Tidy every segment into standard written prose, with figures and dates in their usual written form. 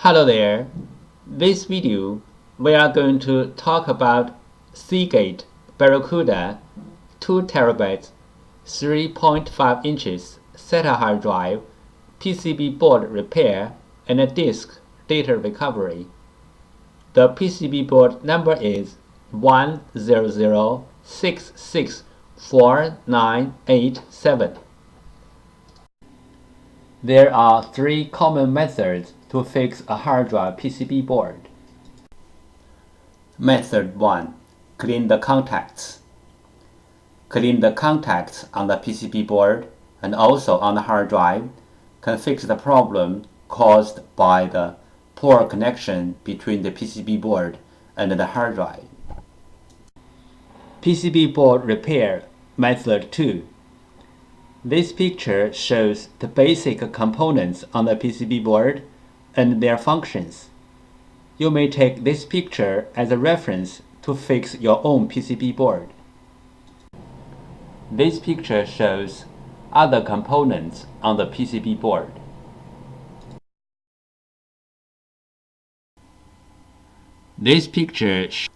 Hello there. This video we are going to talk about Seagate Barracuda 2 TB 3.5 inches SATA hard drive, PCB board repair, and disk data recovery. The PCB board number is 100664987. There are 3 common methods to fix a hard drive PCB board. Method 1. Clean the contacts. Clean the contacts on the PCB board and also on the hard drive can fix the problem caused by the poor connection between the PCB board and the hard drive. PCB board repair. Method 2. This picture shows the basic components on the PCB board and their functions. You may take this picture as a reference to fix your own PCB board. This picture shows other components on the PCB board. This picture shows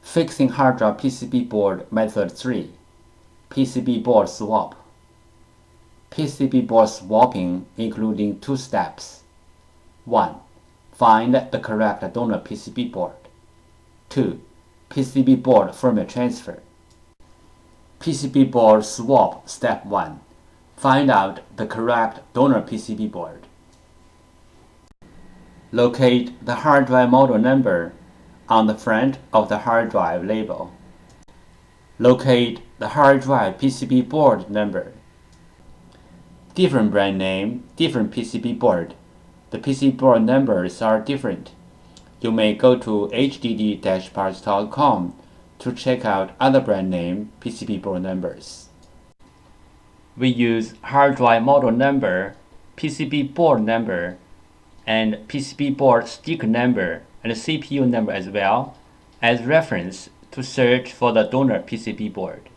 fixing hard drive PCB board method 3, PCB board swap. PCB board swapping including 2 steps. 1. Find the correct donor PCB board. 2. PCB board firmware transfer. PCB board swap step 1. Find out the correct donor PCB board. Locate the hard drive model number on the front of the hard drive label. Locate the hard drive PCB board number. Different brand name, different PCB board. The PCB board numbers are different. You may go to hdd-parts.com to check out other brand name PCB board numbers. We use hard drive model number, PCB board number, and PCB board sticker number and CPU number as well as reference to search for the donor PCB board.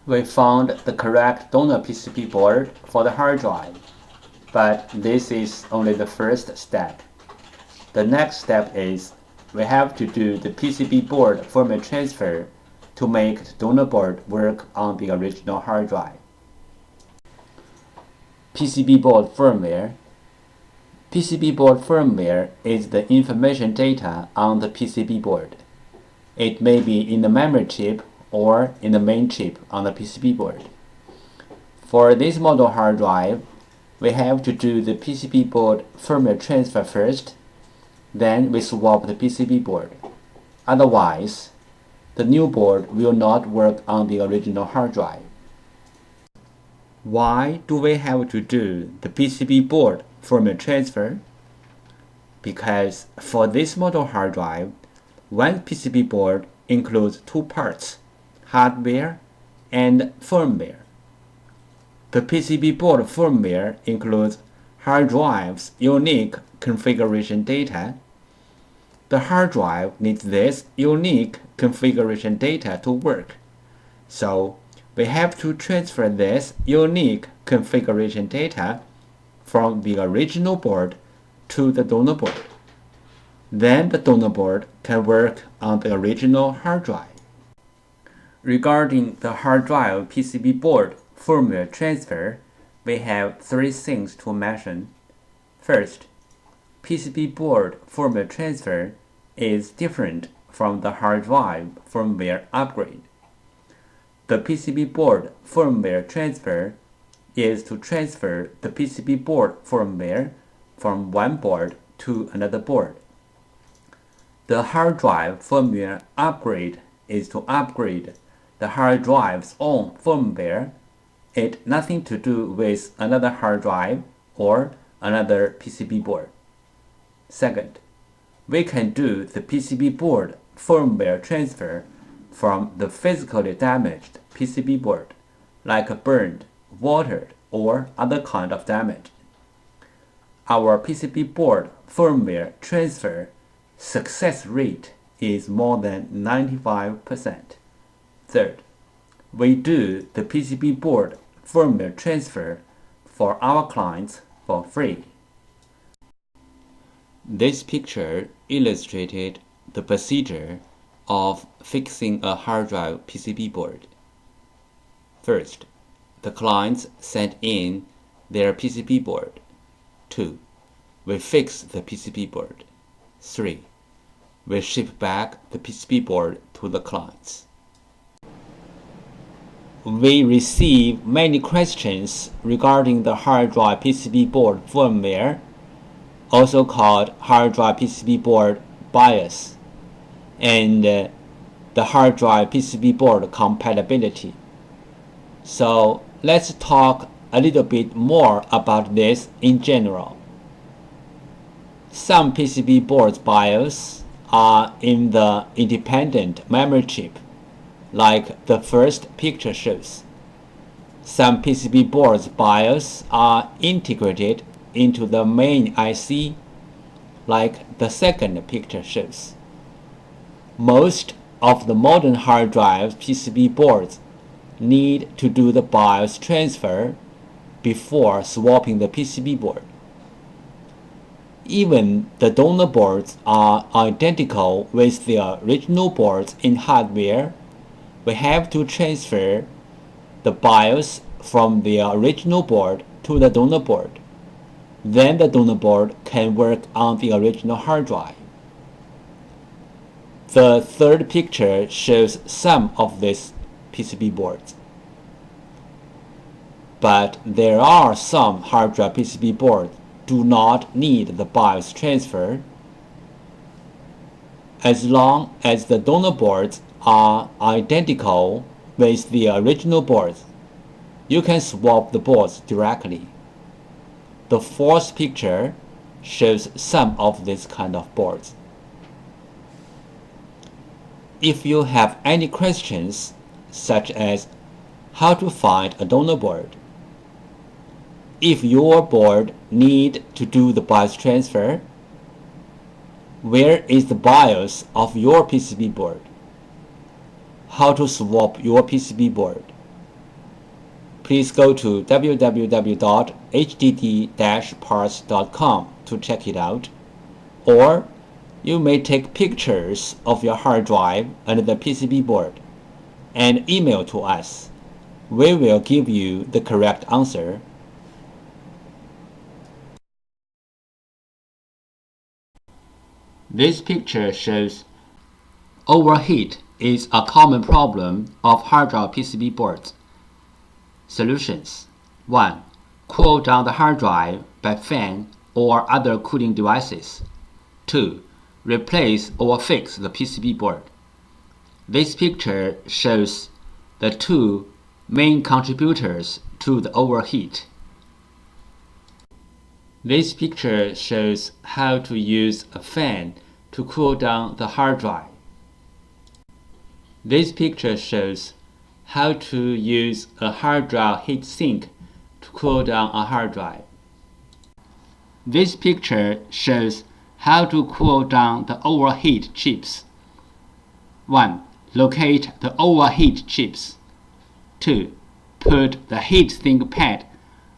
We found the correct donor PCB board for the hard drive, but this is only the first step. The next step is we have to do the PCB board firmware transfer to make the donor board work on the original hard drive. PCB board firmware. PCB board firmware is the information data on the PCB board. It may be in the memory chip or in the main chip on the PCB board. For this model hard drive, we have to do the PCB board firmware transfer first, then we swap the PCB board. Otherwise, the new board will not work on the original hard drive. Why do we have to do the PCB board firmware transfer? Because for this model hard drive, one PCB board includes 2 parts, hardware and firmware. The PCB board firmware includes hard drive's unique configuration data. The hard drive needs this unique configuration data to work, so we have to transfer this unique configuration data from the original board to the donor board. Then the donor board can work on the original hard drive. Regarding the hard drive PCB board firmware transfer, we have 3 things to mention. First, PCB board firmware transfer is different from the hard drive firmware upgrade. The PCB board firmware transfer is to transfer the PCB board firmware from one board to another board. The hard drive firmware upgrade is to upgrade the hard drive's own firmware. It has nothing to do with another hard drive or another PCB board. Second, we can do the PCB board firmware transfer from the physically damaged PCB board, like burned, watered, or other kind of damage. Our PCB board firmware transfer success rate is more than 95%. Third, we do the PCB board firmware transfer for our clients for free. This picture illustrated the procedure of fixing a hard drive PCB board. First, the clients sent in their PCB board. 2. We fix the PCB board. 3. We ship back the PCB board to the clients. We receive many questions regarding the hard drive PCB board firmware, also called hard drive PCB board BIOS, and the hard drive PCB board compatibility. So let's talk a little bit more about this in general. Some PCB boards BIOS are in the independent memory chip, like the first picture shows. Some PCB boards BIOS are integrated into the main IC, like the second picture shows. Most of the modern hard drive PCB boards need to do the BIOS transfer before swapping the PCB board. Even the donor boards are identical with the original boards in hardware. We have to transfer the BIOS from the original board to the donor board. Then the donor board can work on the original hard drive. The third picture shows some of these PCB boards. But there are some hard drive PCB boards do not need the BIOS transfer. As long as the donor boards are identical with the original boards, you can swap the boards directly. The fourth picture shows some of these kind of boards. If you have any questions, such as how to find a donor board, if your board need to do the BIOS transfer, where is the BIOS of your PCB board, how to swap your PCB board, please go to www.hdd-parts.com to check it out, or you may take pictures of your hard drive and the PCB board and email to us. We will give you the correct answer. This picture shows overheat is a common problem of hard drive PCB boards. Solutions: 1. Cool down the hard drive by fan or other cooling devices. 2. Replace or fix the PCB board. This picture shows the two main contributors to the overheat. This picture shows how to use a fan to cool down the hard drive. This picture shows how to use a hard drive heatsink to cool down a hard drive. This picture shows how to cool down the overheat chips. 1. Locate the overheat chips. 2. Put the heatsink pad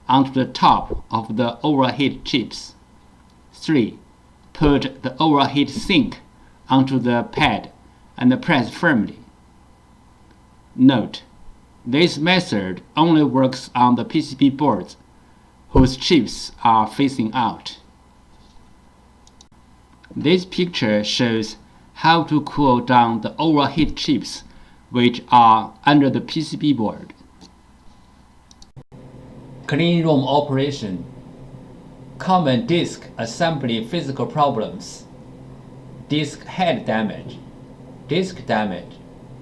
onto the top of the overheat chips. 3. Put the overheat sink onto the pad and press firmly. Note: this method only works on the PCB boards whose chips are facing out. This picture shows how to cool down the overheat chips which are under the PCB board. Clean room operation. Common disk assembly physical problems: disk head damage, disk damage,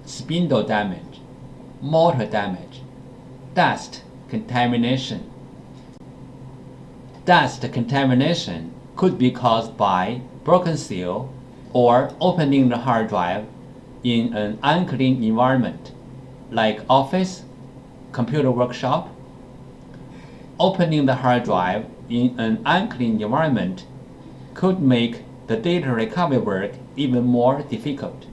spindle damage, motor damage, dust contamination. Dust contamination could be caused by broken seal or opening the hard drive in an unclean environment, like office, computer workshop. Opening the hard drive in an unclean environment could make the data recovery work even more difficult.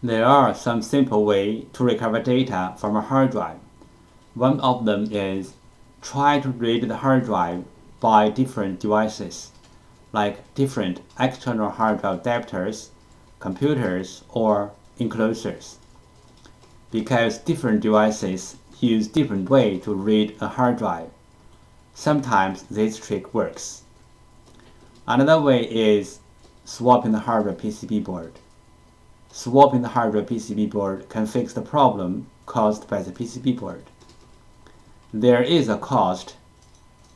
There are some simple ways to recover data from a hard drive. One of them is try to read the hard drive by different devices, like different external hard drive adapters, computers, or enclosures. Because different devices use different ways to read a hard drive, sometimes this trick works. Another way is swapping the hardware PCB board. Swapping the hardware PCB board can fix the problem caused by the PCB board. There is a cost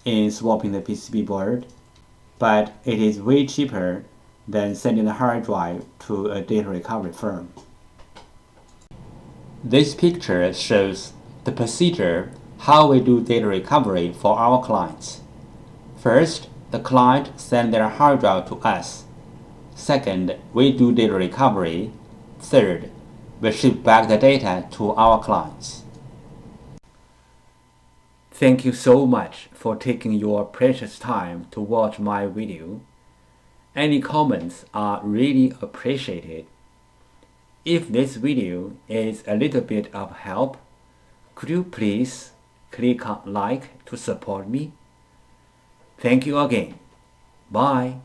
in swapping the PCB board, but it is way cheaper than sending the hard drive to a data recovery firm. This picture shows the procedure how we do data recovery for our clients. First, the client sends their hard drive to us. Second, we do data recovery. Third, we ship back the data to our clients. Thank you so much for taking your precious time to watch my video. Any comments are really appreciated. If this video is a little bit of help, could you please click on like to support me? Thank you again. Bye.